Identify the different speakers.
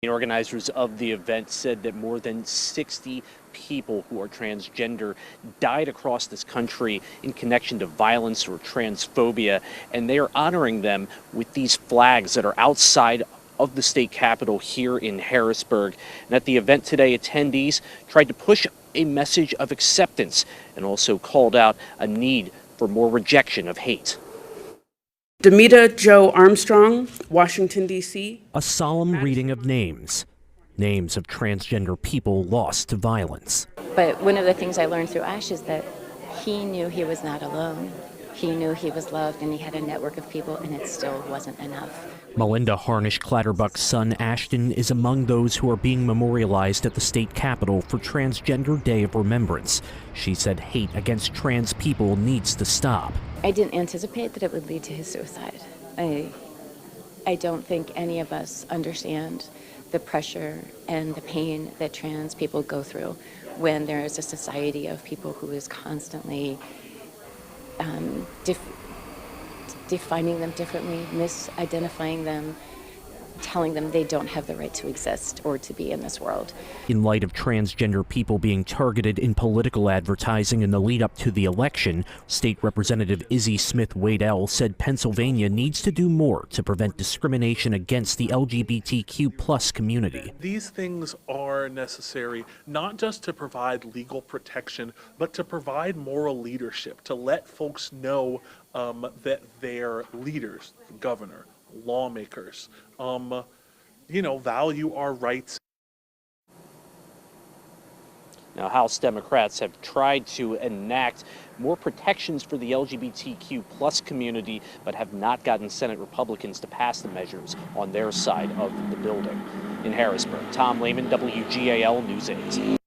Speaker 1: The organizers of the event said that more than 60 people who are transgender died across this country in connection to violence or transphobia, and they are honoring them with these flags that are outside of the state capitol here in Harrisburg. And at the event today, attendees tried to push a message of acceptance and also called out a need for more rejection of hate.
Speaker 2: Demita Jo Armstrong, Washington, D.C.
Speaker 3: A solemn reading of names of transgender people lost to violence.
Speaker 4: But one of the things I learned through Ash is that he knew he was not alone. He knew he was loved, and he had a network of people, and it still wasn't enough.
Speaker 3: Melinda Harnish-Clatterbuck's son, Ashton, is among those who are being memorialized at the state capitol for Transgender Day of Remembrance. She said hate against trans people needs to stop.
Speaker 4: I didn't anticipate that it would lead to his suicide. I don't think any of us understand the pressure and the pain that trans people go through when there is a society of people who is constantly defining them differently, misidentifying them, telling them they don't have the right to exist or to be in this world.
Speaker 3: In light of transgender people being targeted in political advertising in the lead up to the election, State Representative Izzy Smith-Waddell said Pennsylvania needs to do more to prevent discrimination against the LGBTQ+ community.
Speaker 5: These things are necessary not just to provide legal protection, but to provide moral leadership, to let folks know that their leaders, the governor, lawmakers, value our rights.
Speaker 1: Now, House Democrats have tried to enact more protections for the LGBTQ+ community, but have not gotten Senate Republicans to pass the measures on their side of the building. In Harrisburg, Tom Lehman, WGAL News 8.